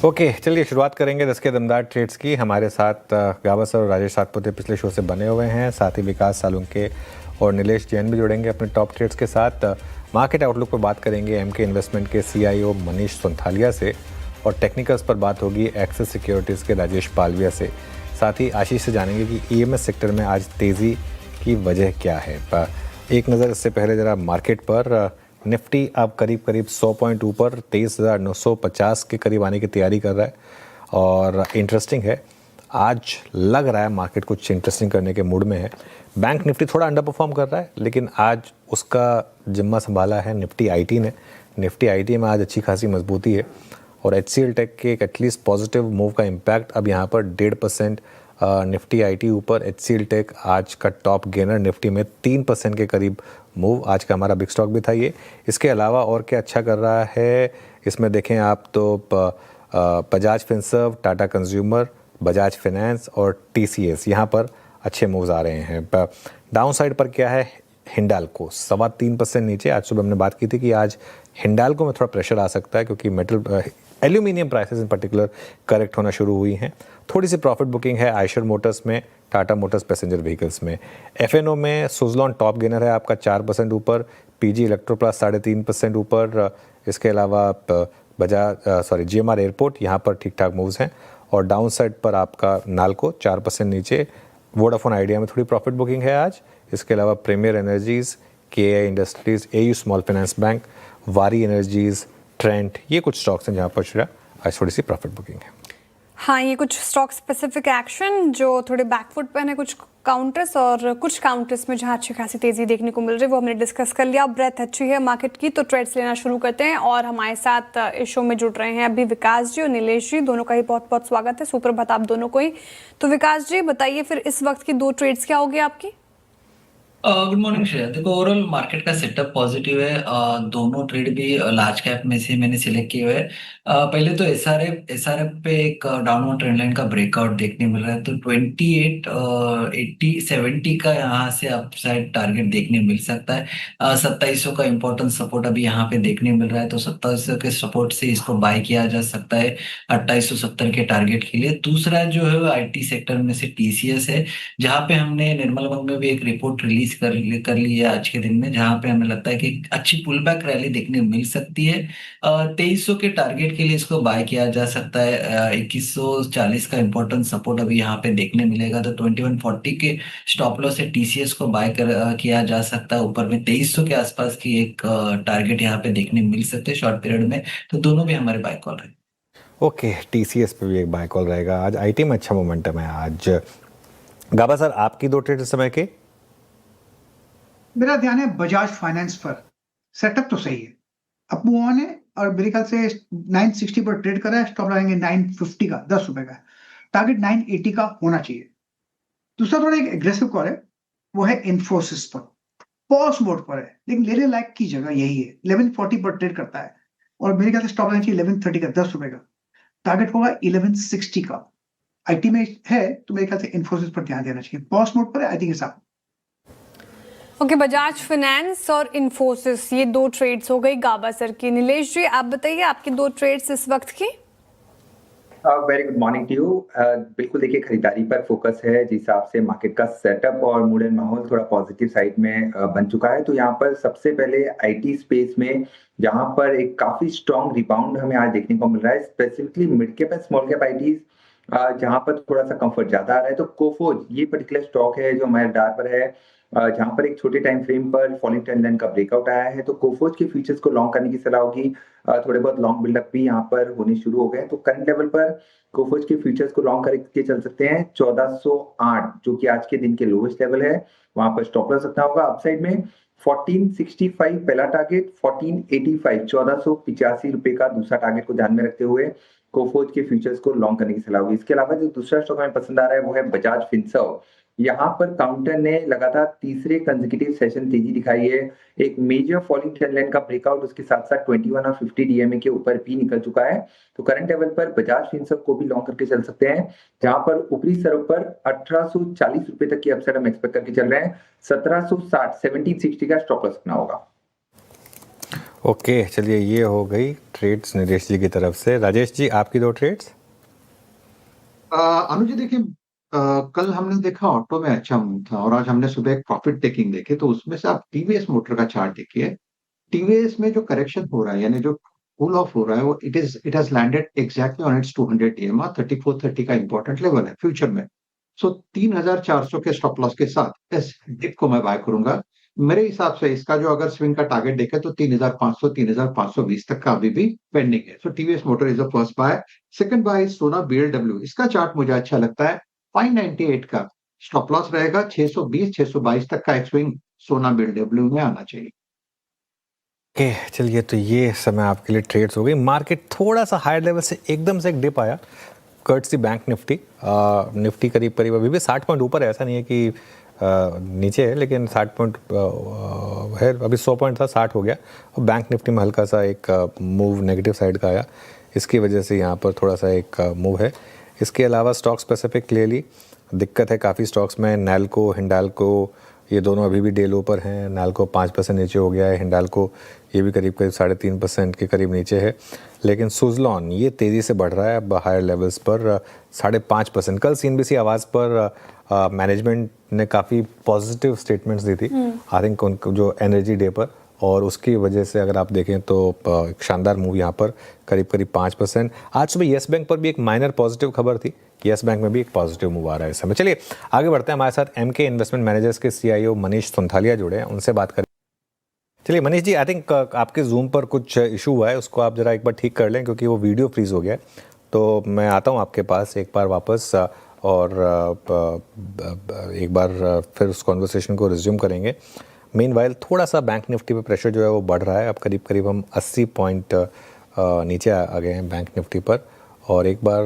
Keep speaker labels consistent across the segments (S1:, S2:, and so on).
S1: Okay, चलिए शुरुआत करेंगे 10 के दमदार ट्रेड्स की। हमारे साथ गाबा सर और राजेश सातपुते पिछले शो से बने हुए हैं, साथ ही विकास सालुंके और नीलेश जैन भी जुड़ेंगे अपने टॉप ट्रेड्स के साथ। मार्केट आउटलुक पर बात करेंगे एमके इन्वेस्टमेंट के सीईओ मनीष सुंथालिया से, और टेक्निकल्स पर बात होगी एक्सिस सिक्योरिटीज़ के राजेश पालविया से। साथ ही आशीष से जानेंगे कि ईएमएस सेक्टर में आज तेज़ी की वजह क्या है। एक नज़र इससे पहले ज़रा मार्केट पर। निफ्टी अब करीब 100 पॉइंट ऊपर 23,950 के करीब आने की तैयारी कर रहा है। और इंटरेस्टिंग है, आज लग रहा है मार्केट कुछ इंटरेस्टिंग करने के मूड में है। बैंक निफ्टी थोड़ा अंडर परफॉर्म कर रहा है, लेकिन आज उसका जिम्मा संभाला है निफ्टी आईटी ने। निफ्टी आईटी में आज अच्छी खासी मजबूती है, और एचसीएल टेक के एक एटलीस्ट पॉजिटिव मूव का इम्पैक्ट अब यहाँ पर 1.5% निफ्टी आईटी ऊपर। एचसीएल टेक आज का टॉप गेनर, निफ्टी में 3% के करीब मूव। आज का हमारा बिग स्टॉक भी था ये। इसके अलावा और क्या अच्छा कर रहा है इसमें देखें आप तो Bajaj Finserv, Tata consumer, Bajaj finance और टीसीएस, यहाँ पर अच्छे मूव्स आ रहे हैं। डाउन साइड पर क्या है, हिंडाल्को 3.25% नीचे। आज सुबह हमने बात की थी कि आज हिंडाल्को में थोड़ा प्रेशर आ सकता है, क्योंकि aluminium prices in particular correct होना शुरू हुई हैं। थोड़ी सी प्रॉफिट बुकिंग है आयशर मोटर्स में, टाटा मोटर्स पैसेंजर व्हीकल्स में। एफएनओ में सुजलॉन टॉप गेनर है आपका 4% ऊपर, पीजी इलेक्ट्रोप्लास 3.5% ऊपर। इसके अलावा जीएमआर एयरपोर्ट, यहाँ पर ठीक ठाक मूव्स हैं। और डाउन साइड पर आपका नाल्को 4% नीचे। वोडाफोन आइडिया में थोड़ी प्रॉफिट बुकिंग है आज। इसके अलावा premier energies, KI industries, AU small finance bank, Waaree energies, Trent, ये कुछ स्टॉक्स हैं जहाँ पर आज थोड़ी सी प्रॉफिट बुकिंग है।
S2: हाँ, ये कुछ स्टॉक स्पेसिफिक एक्शन जो थोड़े बैकफुट पे हैं, कुछ काउंटर्स और कुछ काउंटर्स में जहाँ अच्छी खासी तेजी देखने को मिल रही है, वो हमने डिस्कस कर लिया। ब्रेथ अच्छी है मार्केट की, तो ट्रेड्स लेना शुरू करते हैं। और हमारे साथ इस शो में जुड़ रहे हैं अभी विकास जी और नीलेश जी, दोनों का ही बहुत बहुत स्वागत है। सुप्रभात आप दोनों को ही। तो विकास जी बताइए फिर इस वक्त की 2 ट्रेड्स क्या होगी आपकी?
S3: Good morning Shreya. देखो, ओवरऑल मार्केट का सेटअप पॉजिटिव है। दोनों ट्रेड भी लार्ज कैप में से मैंने सिलेक्ट किए हुए हैं। पहले तो एसआरएफ पे एक डाउनवर्ड ट्रेंड लाइन का ब्रेकआउट देखने मिल रहा है, तो 28 80 70 का यहाँ से अपसाइड टारगेट देखने मिल सकता है। 2700 का इंपॉर्टेंट सपोर्ट अभी यहाँ पे देखने मिल रहा है, तो 2700 के सपोर्ट से इसको बाय किया जा सकता है 2870 के टारगेट के लिए। दूसरा जो है आईटी सेक्टर में से टीसीएस है, जहाँ पे हमने निर्मल बैंक में भी एक रिपोर्ट रिलीज कर ली है आज के दिन में, जहां पे हमें लगता है कि अच्छी पुल बैक रैली देखने मिल सकती है। 2300 के टारगेट के लिए इसको बाय किया जा सकता है। 2140 का इंपॉर्टेंट सपोर्ट अभी यहाँ पे देखने मिलेगा, तो 2140 के स्टॉप लॉस से टीसीएस को बाय किया जा सकता है। ऊपर में 2300 के आसपास की एक टारगेट यहाँ पे देखने मिल सकते हैं शॉर्ट पीरियड में, तो दोनों भी हमारे बाय कॉल है।
S1: ओके, टीसीएस पे भी एक बाय कॉल रहेगा आज। आईटी में अच्छा मोमेंटम है आज। गाबा सर, आपकी 2 ट्रेड इस समय के?
S4: मेरा ध्यान है बजाज फाइनेंस पर। सेटअप तो सही है, अप मूव ऑन है, और मेरे ख्याल से 960 पर ट्रेड कर रहा है। स्टॉप लगाएंगे 950 का, 10 रुपए का। टारगेट 980 का होना चाहिए। दूसरा थोड़ा एक एग्रेसिव कॉल है, वो है इन्फोसिस पर। पॉज मोड पर है, लेकिन लेने लायक की जगह यही है। 1140 पर ट्रेड करता है, और मेरे ख्याल से स्टॉप लगाना चाहिए 1130 का, 10 रुपए का। टारगेट होगा 1160 का। आईटी में है, तो मेरे ख्याल से इन्फोसिस पर ध्यान देना चाहिए। पॉज मोड पर है, आई थिंक हिसाब।
S2: ओके, बजाज फाइनेंस और इन्फोसिस, ये 2 ट्रेड्स हो गई गाबा सर की। नीलेश जी आप बताइए आपकी 2 ट्रेड्स इस वक्त की।
S5: Very good morning to you. बिल्कुल देखिए, खरीदारी पर फोकस है, जिस हिसाब से मार्केट का सेटअप और मूड एंड माहौल थोड़ा पॉजिटिव साइड में बन चुका है। तो यहाँ पर सबसे पहले आईटी स्पेस में, जहाँ पर एक काफी स्ट्रॉन्ग रिबाउंड हमें आज देखने को मिल रहा है, specifically mid cap and small cap ITs, जहाँ पर थोड़ा सा कंफर्ट ज्यादा आ रहा है। तो कोफोज ये पर्टिकुलर स्टॉक है जो हमारे डार पर है, जहां पर एक छोटे टाइम फ्रेम पर फॉलिंग ट्रेंड लाइन का ब्रेकआउट आया है, तो कोफोज के फ्यूचर्स को लॉन्ग करने की सलाह होगी। थोड़े बहुत लॉन्ग बिल्डअप भी यहाँ पर होने शुरू हो गए, तो करंट लेवल पर कोफोज के फ्यूचर्स को लॉन्ग करके चल सकते हैं 1408, जो कि आज के दिन के लोवेस्ट लेवल है, वहां पर स्टॉप लॉस रखना होगा। अपसाइड में 1465 पहला टारगेट, 1485 1485 रुपए का दूसरा टारगेट को ध्यान में रखते हुए कोफोज के फ्यूचर्स को लॉन्ग करने की सलाह होगी। इसके अलावा जो दूसरा स्टॉक हमें पसंद आ रहा है वो है बजाज फिनसर्व। यहाँ पर काउंटर ने लगातार तीसरे कंसेक्यूटिव सेशन तेजी दिखाई है। एक मेजर फॉलिंग ट्रेंड लाइन का ब्रेकआउट उसके साथ साथ 21 और 50 डीएमए के ऊपर भी निकल चुका है, तो करंट लेवल पर बजाज फिनसर्व को भी लॉन्ग करके चल सकते हैं, जहां पर ऊपरी सरव पर 1840 रुपए तक की अपसाइड हम एक्सपेक्ट करके चल रहे हैं। 1760 1760 का स्टॉप लॉस रखना होगा।
S1: ओके चलिए ये हो गई ट्रेड्स निलेश जी की तरफ से। राजेश जी आपकी 2 ट्रेड्स।
S6: अनुज जी देखिए, कल हमने देखा ऑटो में अच्छा मूव था और आज हमने सुबह एक प्रॉफिट टेकिंग देखे, तो उसमें से आप टीवीएस मोटर का चार्ट देखिए। टीवीएस में जो करेक्शन हो रहा है यानी जो कूल ऑफ हो रहा है वो it has landed exactly on it's 200 EMA 3430 का इंपॉर्टेंट लेवल है फ्यूचर में। सो 3400 के स्टॉप लॉस के साथ इस डिप को मैं बाय करूंगा। मेरे हिसाब से इसका जो अगर स्विंग का टारगेट देखें तो 3500 3520 तक का अभी भी पेंडिंग है। So TVS motor is a first buy. Second buy is Sona BLW. इसका चार्ट मुझे अच्छा लगता है। 598 का स्टॉप लॉस रहेगा। 620 622 तक का एक स्विंग सोना बीएलडब्ल्यू में आना चाहिए।
S1: ओके चलिए तो ये समय आपके लिए ट्रेड्स हो गई। मार्केट थोड़ा सा हायर लेवल से एकदम से एक डिप आया कर्टसी बैंक निफ्टी। निफ्टी करीब करीब अभी भी 60 पॉइंट ऊपर है, ऐसा नहीं है कि नीचे है, लेकिन 60 पॉइंट है। अभी 100 पॉइंट था 60 हो गया। और बैंक निफ्टी में हल्का सा एक मूव नेगेटिव साइड का आया, इसकी वजह से यहाँ पर थोड़ा सा एक मूव है। इसके अलावा स्टॉक स्पेसिफिक क्लियरली दिक्कत है काफ़ी स्टॉक्स में। नैल्को हिंडाल्को ये दोनों अभी भी डे लो पर हैं। नैल्को 5% नीचे हो गया है, हिंडाल्को ये भी करीब करीब 3.5% के करीब नीचे है। लेकिन सुजलॉन ये तेज़ी से बढ़ रहा है अब हायर लेवल्स पर 5.5%। कल CNBC आवाज़ पर मैनेजमेंट ने काफ़ी पॉजिटिव स्टेटमेंट्स दी थी आई थिंक उनको जो एनर्जी डे पर, और उसकी वजह से अगर आप देखें तो एक शानदार मूव यहाँ पर करीब करीब 5%। आज सुबह येस बैंक पर भी एक माइनर पॉजिटिव खबर थी, येस बैंक में भी एक पॉजिटिव मूव आ रहा है इस समय। चलिए आगे बढ़ते हैं। हमारे साथ MK इन्वेस्टमेंट मैनेजर्स के CIO मनीष सुंथालिया जुड़े हैं, उनसे बात करें। चलिए मनीष जी, आई थिंक आपके जूम पर कुछ इशू हुआ है, उसको आप जरा एक बार ठीक कर लें क्योंकि वो वीडियो फ्रीज हो गया है। तो मैं आता हूँ आपके पास एक बार वापस और एक बार फिर उस कॉन्वर्सेशन को रिज्यूम करेंगे। मीनवाइल थोड़ा सा बैंक निफ्टी पे प्रेशर जो है वो बढ़ रहा है। अब करीब करीब हम 80 पॉइंट नीचे आ गए हैं बैंक निफ्टी पर, और एक बार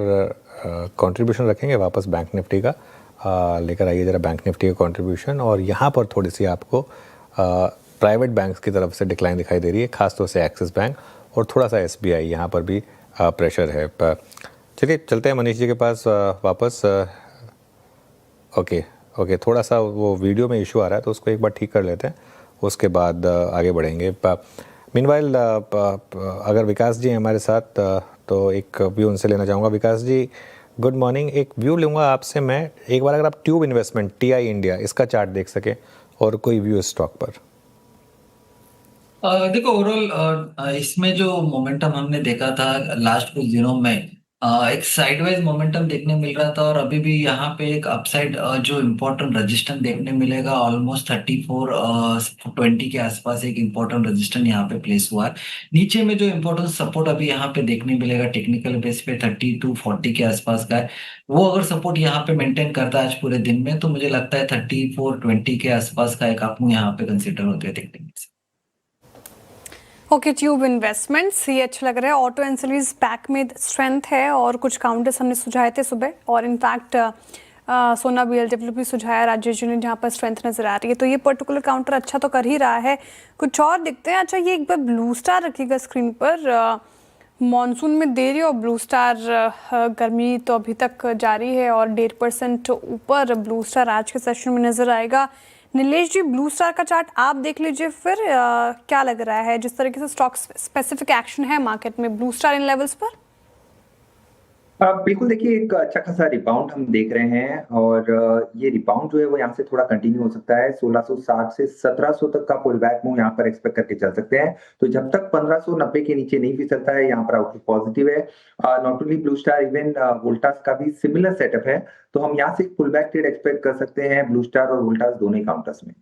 S1: कंट्रीब्यूशन रखेंगे वापस बैंक निफ्टी का। लेकर आइए ज़रा बैंक निफ्टी का कंट्रीब्यूशन। और यहाँ पर थोड़ी सी आपको प्राइवेट बैंक्स की तरफ से डिक्लाइन दिखाई दे रही है, खासतौर से एक्सिस बैंक और थोड़ा सा SBI, यहाँ पर भी प्रेशर है। चलिए चलते हैं मनीष जी के पास वापस। ओके थोड़ा सा वो वीडियो में इशू आ रहा है तो उसको एक बार ठीक कर लेते हैं, उसके बाद आगे बढ़ेंगे। मीनवाइल अगर विकास जी हैं हमारे साथ तो एक व्यू उनसे लेना चाहूँगा। विकास जी गुड मॉर्निंग। एक व्यू लूँगा आपसे मैं एक बार, अगर आप ट्यूब इन्वेस्टमेंट TI इंडिया इसका चार्ट देख सकें और कोई व्यू स्टॉक पर।
S3: देखो ओवरऑल इसमें जो मोमेंटम हमने देखा था लास्ट कुछ दिनों में, एक साइडवाइज मोमेंटम देखने मिल रहा था, और अभी भी यहाँ पे एक अपसाइड जो इम्पोर्टेंट रजिस्टेंस देखने मिलेगा ऑलमोस्ट 3420 के आसपास एक इम्पोर्टेंट रजिस्टेंस यहाँ पे प्लेस हुआ है। नीचे में जो इम्पोर्टेंट सपोर्ट अभी यहाँ पे देखने मिलेगा टेक्निकल बेस पे 3240 के आसपास का है। वो अगर सपोर्ट यहाँ पे मेंटेन करता है आज पूरे दिन में, तो मुझे लगता है 3420 के आसपास का एक आपको यहाँ पे कंसिडर होते हैं देखने में।
S2: ओके ट्यूब इन्वेस्टमेंट्स ये अच्छा लग रहा है। ऑटो एंसिलरीज बैक में स्ट्रेंथ है और कुछ काउंटर्स हमने सुझाए थे सुबह, और इनफैक्ट सोना BLW भी सुझाया राजेश जी ने, जहाँ पर स्ट्रेंथ नजर आ रही है। तो ये पर्टिकुलर काउंटर अच्छा तो कर ही रहा है। कुछ और दिखते हैं। अच्छा ये एक बार ब्लू स्टार रखिएगा स्क्रीन पर। मॉनसून में देरी और ब्लू स्टार गर्मी तो अभी तक जारी है और 1.5% ऊपर ब्लू स्टार आज के सेशन में नजर आएगा। नीलेश जी ब्लू स्टार का चार्ट आप देख लीजिए फिर क्या लग रहा है, जिस तरीके से स्टॉक स्पेसिफिक एक्शन है मार्केट में ब्लू स्टार इन लेवल्स पर।
S5: बिल्कुल देखिए एक अच्छा खासा रिबाउंड हम देख रहे हैं, और ये रिबाउंड जो है वो यहाँ से थोड़ा कंटिन्यू हो सकता है। 1660 से 1700 तक का पुल बैक मूव यहाँ पर एक्सपेक्ट करके चल सकते हैं। तो जब तक 1590 के नीचे नहीं फिसलता है यहाँ पर आउटलुक पॉजिटिव है। Not only blue star, even Voltas का भी सिमिलर सेटअप है। तो हम यहाँ से पुल बैक ट्रेड एक्सपेक्ट कर सकते हैं ब्लू स्टार और वोल्टास दोनों ही काउंटर्स में।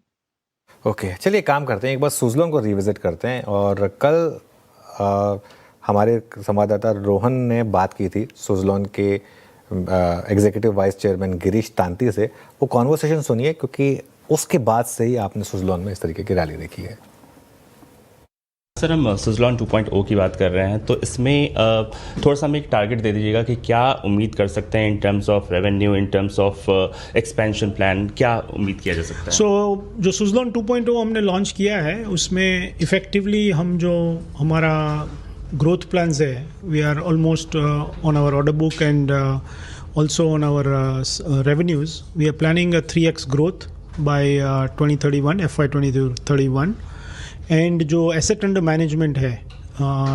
S1: ओके चलिए काम करते हैं, एक बार सुजलॉन को रिविजिट करते हैं। और कल हमारे संवाददाता रोहन ने बात की थी सुजलॉन के executive vice chairman Girish Tanti से। वो कॉन्वर्सेशन सुनिए क्योंकि उसके बाद से ही आपने सुजलॉन में इस तरीके की रैली देखी है।
S7: सर हम सुजलॉन 2.0 की बात कर रहे हैं, तो इसमें थोड़ा सा हमें एक टारगेट दे दीजिएगा कि क्या उम्मीद कर सकते हैं in terms of revenue, in terms of expansion plan, क्या उम्मीद किया जा सकता है।
S8: जो सुजलॉन 2.0 हमने लॉन्च किया है उसमें इफेक्टिवली हम जो हमारा ग्रोथ प्लान्स है, we are almost on our order book and also on our revenues. We are planning a 3x growth by 2031, FY 2031, and जो एसेट अंडर मैनेजमेंट है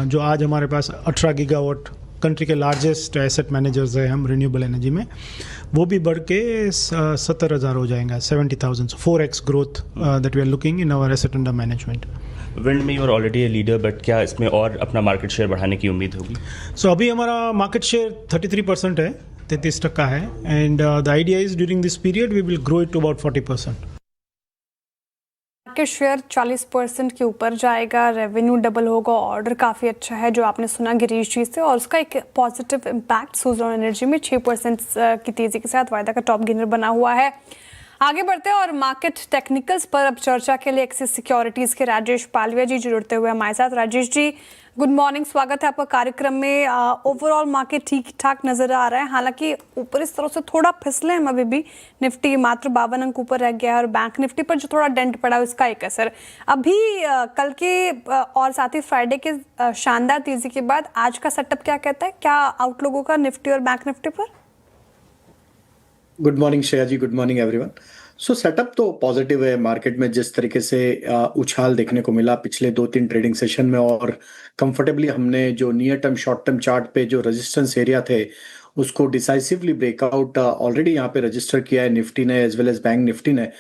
S8: जो आज हमारे पास 18 गीगावाट कंट्री के लार्जेस्ट एसेट मैनेजर्स हैं हम रिन्यूएबल एनर्जी में, वो भी बढ़ के 70,000 हो जाएगा, 70,000, 4x growth that we are looking in our asset under management.
S7: Wind में you are already a leader, but क्या इसमें और अपना मार्केट शेयर बढ़ाने की उम्मीद होगी?
S8: सो अभी हमारा मार्केट शेयर 33% है, 33% है, and the idea is during this period we will grow it to about 40%।
S2: Market share 40% के ऊपर जाएगा, रेवेन्यू डबल होगा, ऑर्डर काफ़ी अच्छा है जो आपने सुना गिरीश जी से, और उसका एक पॉजिटिव इम्पैक्ट सुज़लॉन एनर्जी में 6% की तेज़ी के साथ वायदा का टॉप गेनर बना हुआ है। आगे बढ़ते हैं और मार्केट टेक्निकल्स पर अब चर्चा के लिए एक्सिस सिक्योरिटीज़ के राजेश पालविया जी जुड़ते हुए हमारे साथ। राजेश जी गुड मॉर्निंग, स्वागत है आपका कार्यक्रम में। ओवरऑल मार्केट ठीक ठाक नजर आ रहा है, हालांकि ऊपर इस तरह से थोड़ा फिसले हम अभी भी, निफ्टी मात्र 52 अंक ऊपर रह गया है और बैंक निफ्टी पर जो थोड़ा डेंट पड़ा है उसका एक असर अभी कल के और साथ ही फ्राइडे के शानदार तेजी के बाद आज का सेटअप क्या कहता है, क्या आउटलुक होगा निफ्टी और बैंक निफ्टी पर?
S9: गुड मॉर्निंग श्रेया जी, गुड मॉर्निंग एवरीवन। सो सेटअप तो पॉजिटिव है मार्केट में, जिस तरीके से उछाल देखने को मिला पिछले 2-3 ट्रेडिंग सेशन में, और कंफर्टेबली हमने जो near term short term chart पे जो रेजिस्टेंस एरिया थे उसको डिसाइसिवली ब्रेकआउट ऑलरेडी यहाँ पे रजिस्टर किया है निफ्टी ने as well as bank Nifty ने।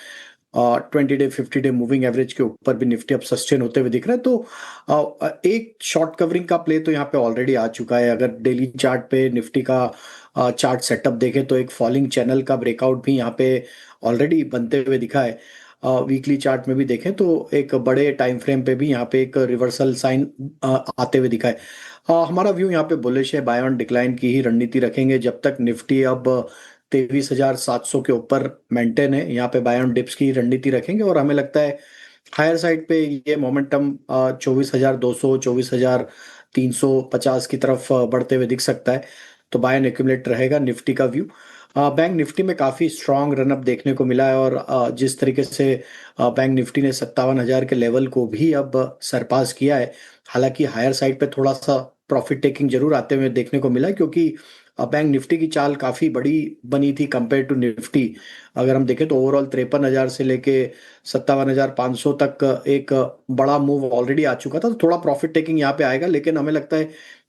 S9: 20 डे 50 डे मूविंग एवरेज के ऊपर भी निफ्टी अब सस्टेन होते हुए दिख रहा है, तो एक शॉर्ट कवरिंग का प्ले तो यहाँ पे ऑलरेडी आ चुका है। अगर डेली चार्ट पे निफ्टी का चार्ट सेटअप देखें तो एक फॉलिंग चैनल का ब्रेकआउट भी यहाँ पे ऑलरेडी बनते हुए दिखा है। वीकली चार्ट में भी देखें तो एक बड़े टाइम फ्रेम पे भी यहाँ पे एक रिवर्सल साइन आते हुए दिखा है। हमारा व्यू यहाँ पे बुलिश है, बाय ऑन डिक्लाइन की ही रणनीति रखेंगे जब तक निफ्टी अब 23,700 के ऊपर मेंटेन है। यहाँ पे बाय ऑन डिप्स की रणनीति रखेंगे और हमें लगता है हायर साइड पे ये मोमेंटम 24,200 24,350 की तरफ बढ़ते हुए दिख सकता है, तो बाय एंड एक्यूमुलेट रहेगा निफ्टी का व्यू। बैंक निफ्टी में काफ़ी स्ट्रॉन्ग रनअप देखने को मिला है और जिस तरीके से बैंक निफ्टी ने 57,000 के लेवल को भी अब सरपास किया है, हालांकि हायर साइड पे थोड़ा सा प्रॉफिट टेकिंग जरूर आते हुए देखने को मिला है, क्योंकि बैंक निफ्टी की चाल काफ़ी बड़ी बनी थी कंपेयर टू निफ्टी। अगर हम देखें तो ओवरऑल 53,000 से लेके 57,500 तक एक बड़ा मूव ऑलरेडी आ चुका था, तो थोड़ा प्रॉफिट टेकिंग यहाँ पे आएगा। लेकिन हमें लगता है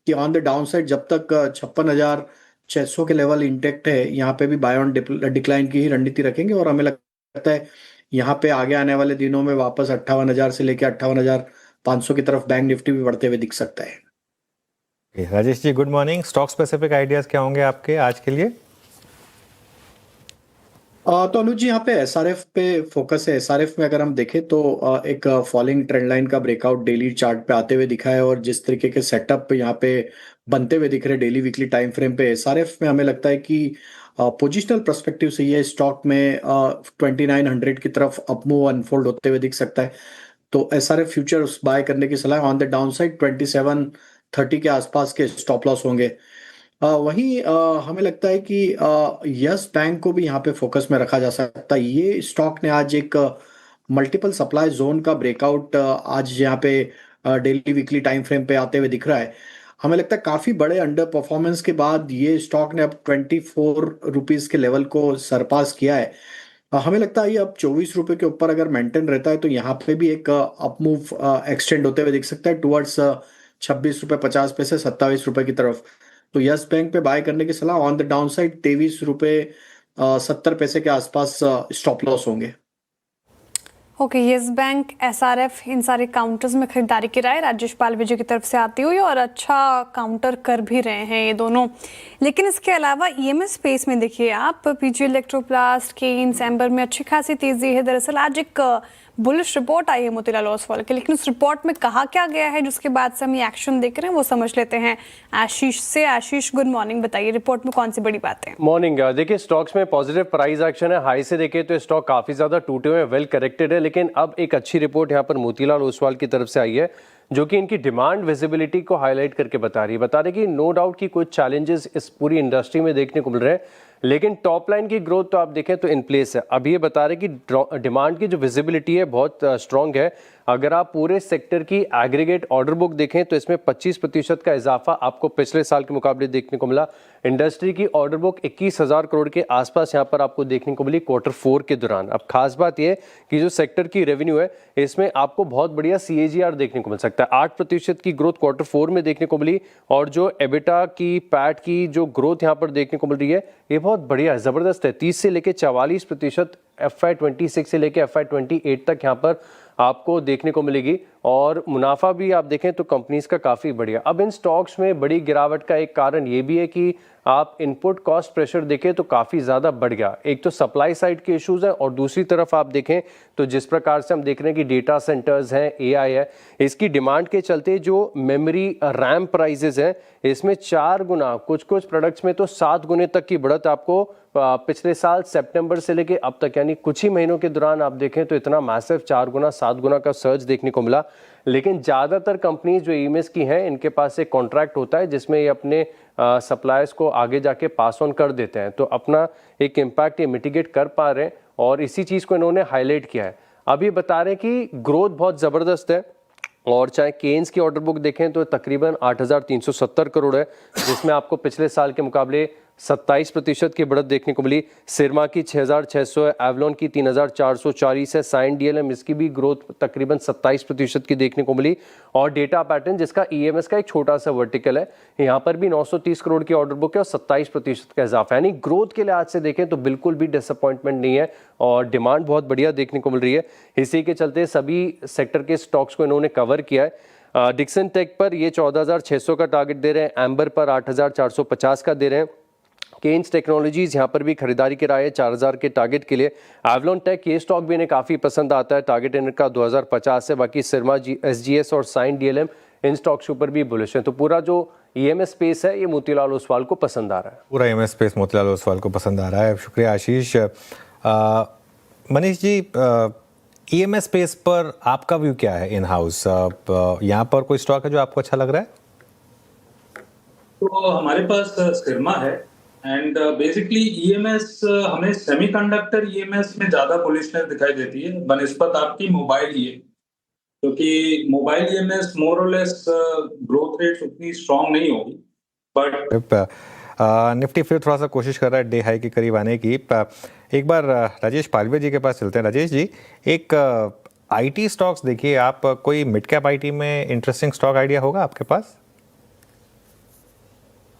S9: कि ऑन द डाउन साइड जब तक 56,600 के लेवल इंटेक्ट है, यहाँ पे भी बाय ऑन डिक्लाइन की ही रणनीति रखेंगे और हमें लगता है यहाँ पे आगे आने वाले दिनों में वापस 58,000 से लेके 58,500 की तरफ बैंक निफ्टी भी बढ़ते हुए दिख सकता है।
S1: Rajesh ji good morning, stock specific ideas क्या होंगे आपके आज के लिए?
S9: तो अनुज जी यहाँ पे एसआरएफ पे फोकस है। एसआरएफ में अगर हम देखें तो एक फॉलिंग ट्रेंड लाइन का ब्रेकआउट डेली चार्ट पे आते हुए दिखा है और जिस तरीके के सेटअप यहाँ पे बनते हुए दिख रहे डेली वीकली टाइम फ्रेम पे एसआरएफ में हमें लगता है कि पोजिशनल पर्सपेक्टिव से ये स्टॉक में 2900 की तरफ अपमूव अनफोल्ड होते हुए दिख सकता है, तो एसआरएफ फ्यूचर्स बाय करने की सलाह। ऑन द डाउन साइड 2730 के आसपास के स्टॉप लॉस होंगे। वहीं हमें लगता है कि यस बैंक को भी यहाँ पे फोकस में रखा जा सकता है। ये स्टॉक ने आज एक मल्टीपल सप्लाई जोन का ब्रेकआउट आज यहाँ पे डेली वीकली टाइम फ्रेम पे आते हुए दिख रहा है। हमें लगता है काफी बड़े अंडर परफॉर्मेंस के बाद ये स्टॉक ने अब 24 रुपीज के लेवल को सरपास किया है। हमें लगता है ये अब 24 रुपए के ऊपर अगर मेंटेन रहता है तो यहाँ पे भी एक अपमूव एक्सटेंड होते हुए दिख सकता है टुवर्ड्स 26 रुपए 50 पैसे 27 रुपए की तरफ। तो यस बैंक पे बाय करने की सलाह। ऑन द डाउन साइड 23 रुपए 70 पैसे के आसपास स्टॉप लॉस होंगे।
S2: ओके, यस बैंक, एसआरएफ, इन सारे काउंटर्स में खरीदारी की राय राजेश पालवे जी की तरफ से आती हुई और अच्छा काउंटर कर भी रहे हैं ये दोनों। लेकिन इसके अलावा ईएमएस स्पेस में देखिए आप, पीजी इलेक्ट्रोप्लास्ट, केन्स, एम्बर में अच्छी खासी तेजी है। दरअसल आज एक बुलिश रिपोर्ट आई है मोतीलाल ओसवाल की, लेकिन उस रिपोर्ट में कहा क्या गया है जिसके बाद से हम ये एक्शन देख रहे हैं वो समझ लेते हैं आशीष से। आशीष गुड मॉर्निंग, बताइए रिपोर्ट में कौन सी बड़ी बातें हैं?
S10: मॉर्निंग। देखिए स्टॉक्स में पॉजिटिव प्राइस एक्शन है। हाई से देखें तो स्टॉक काफी ज्यादा टूटे हुए, वेल करेक्टेड है, लेकिन अब एक अच्छी रिपोर्ट यहाँ पर मोतीलाल ओसवाल की तरफ से आई है जो कि इनकी डिमांड विजिबिलिटी को हाईलाइट करके बता रही है कि नो डाउट कि कुछ चैलेंजेस इस पूरी इंडस्ट्री में देखने को मिल रहे हैं, लेकिन टॉप लाइन की ग्रोथ तो आप देखें तो इन प्लेस है। अब ये बता रहे कि डिमांड की जो विजिबिलिटी है बहुत स्ट्रॉन्ग है। अगर आप पूरे सेक्टर की एग्रीगेट ऑर्डर बुक देखें तो इसमें 25% का इजाफा आपको पिछले साल के मुकाबले देखने को मिला। इंडस्ट्री की ऑर्डर बुक 21,000 करोड़ के आसपास यहाँ पर आपको देखने को मिली Q4 के दौरान। अब खास बात यह कि जो सेक्टर की रेवेन्यू है इसमें आपको बहुत बढ़िया CAGR देखने को मिल सकता है। 8% की ग्रोथ Q4 में देखने को मिली और जो एबिटा की पैट की जो ग्रोथ यहाँ पर देखने को मिल रही है ये बहुत बढ़िया है, ज़बरदस्त है। 30 से लेकर 44% FY26 से लेकर FY28 तक यहाँ पर आपको देखने को मिलेगी और मुनाफा भी आप देखें तो कंपनीज का काफ़ी बढ़िया। अब इन स्टॉक्स में बड़ी गिरावट का एक कारण ये भी है कि आप इनपुट कॉस्ट प्रेशर देखें तो काफ़ी ज़्यादा बढ़ गया। एक तो सप्लाई साइड के इश्यूज़ हैं और दूसरी तरफ आप देखें तो जिस प्रकार से हम देख रहे हैं कि डेटा सेंटर्स हैं, AI है, इसकी डिमांड के चलते जो मेमोरी रैम प्राइजेज हैं इसमें 4 गुना, कुछ प्रोडक्ट्स में तो 7 गुने तक की बढ़त आपको पिछले साल सितंबर से लेके अब तक यानी कुछ ही महीनों के दौरान आप देखें तो इतना मैसिव 4 गुना 7 गुना का सर्ज देखने को मिला। लेकिन ज़्यादातर कंपनीज जो EMS की हैं इनके पास एक कॉन्ट्रैक्ट होता है जिसमें ये अपने सप्लायर्स को आगे जाके पास ऑन कर देते हैं, तो अपना एक इम्पैक्ट ये मिटिगेट कर पा रहे हैं और इसी चीज़ को इन्होंने हाईलाइट किया है। अब ये बता रहे हैं कि ग्रोथ बहुत ज़बरदस्त है और चाहे केन्स की ऑर्डर बुक देखें तो तकरीबन 8,370 करोड़ है जिसमें आपको पिछले साल के मुकाबले 27% की बढ़त देखने को मिली। सिरमा की 6,600 है, एवलॉन की 3,440 है, साइन DLM इसकी भी ग्रोथ तकरीबन 27% की देखने को मिली और डेटा पैटर्न जिसका EMS का एक छोटा सा वर्टिकल है यहाँ पर भी 930 करोड़ की ऑर्डर बुक है और 27% का इजाफा, यानी ग्रोथ के लिहाज से देखें तो बिल्कुल भी डिसअपॉइंटमेंट नहीं है और डिमांड बहुत बढ़िया देखने को मिल रही है। इसी के चलते सभी सेक्टर के स्टॉक्स को इन्होंने कवर किया है। डिक्सन टेक पर ये 14,600 का टारगेट दे रहे हैं, एम्बर पर 8,450 का दे रहे हैं, केन्स टेक्नोलॉजीज यहाँ पर भी खरीदारी की राय है 4,000 के टारगेट के लिए। एवलॉन टेक ये स्टॉक भी इन्हें काफ़ी पसंद आता है, टारगेट इनका 2,050 है। बाकी सिरमा SGS और साइन DLM इन स्टॉक्स के ऊपर भी बुलिश है। तो पूरा जो EMS स्पेस है ये मोतीलाल ओसवाल को पसंद आ रहा है।
S1: पूरा EMS स्पेस मोतीलाल ओसवाल को पसंद आ रहा है। शुक्रिया आशीष। मनीष जी, EMS स्पेस पर आपका व्यू क्या है इन हाउस? यहाँ पर कोई स्टॉक है जो आपको अच्छा लग रहा है?
S11: तो हमारे पास सिरमा है एंड बेसिकली EMS हमें सेमीकंडक्टर EMS में ज्यादा बुलिशनेस दिखाई देती है बनिस्बत आपकी मोबाइल क्योंकि मोबाइल EMS मोर और लेस ग्रोथ रेट उतनी स्ट्रांग नहीं होगी। बट
S1: निफ्टी फिर थोड़ा सा कोशिश कर रहा है डे हाई के करीब आने की। एक बार राजेश पालवे जी के पास चलते हैं। राजेश जी, एक IT स्टॉक्स देखिए आप, कोई मिड कैप IT में इंटरेस्टिंग स्टॉक आइडिया होगा आपके पास?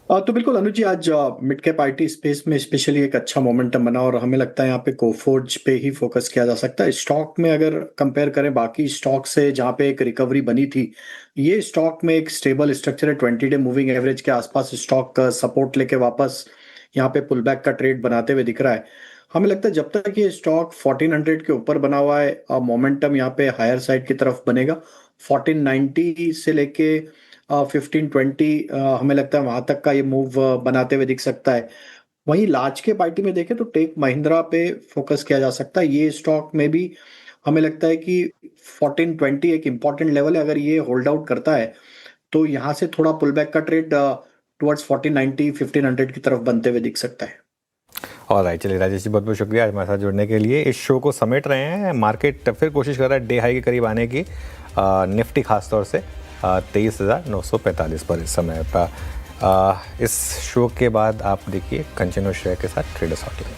S9: तो बिल्कुल अनुज जी, आज मिड कैप IT स्पेस में स्पेशली एक अच्छा मोमेंटम बना और हमें लगता है यहाँ पे कोफोर्ज पे ही फोकस किया जा सकता है। स्टॉक में अगर कंपेयर करें बाकी स्टॉक से जहाँ पे एक रिकवरी बनी थी, ये स्टॉक में एक स्टेबल स्ट्रक्चर है। 20 डे मूविंग एवरेज के आसपास स्टॉक सपोर्ट लेके वापस यहाँ पे पुल बैक का ट्रेड बनाते हुए दिख रहा है। हमें लगता है जब तक ये स्टॉक 1400 के ऊपर बना हुआ है, मोमेंटम यहाँ पे हायर साइड की तरफ बनेगा। 1490 से लेके 1520 हमें लगता है वहां तक का ये मूव बनाते हुए दिख सकता है। वहीं लार्ज कैप IT में देखें तो टेक महिंद्रा पे फोकस किया जा सकता है। ये स्टॉक में भी हमें लगता है कि 1420 एक इंपॉर्टेंट लेवल है। अगर ये होल्ड आउट करता है तो यहाँ से थोड़ा पुल बैक का ट्रेड टुवर्ड्स 1490 1500 की तरफ बनते हुए दिख सकता है।
S1: ऑलराइट, चलिए राजेश जी बहुत बहुत शुक्रिया हमारे साथ जुड़ने के लिए। इस शो को समेट रहे हैं। मार्केट फिर कोशिश कर रहा है डे हाई के करीब आने की, निफ्टी खासतौर से 23,945 पर इस समय। इस शो के बाद आप देखिए कंचन और श्रेय के साथ ट्रेडर्स हॉटलाइन।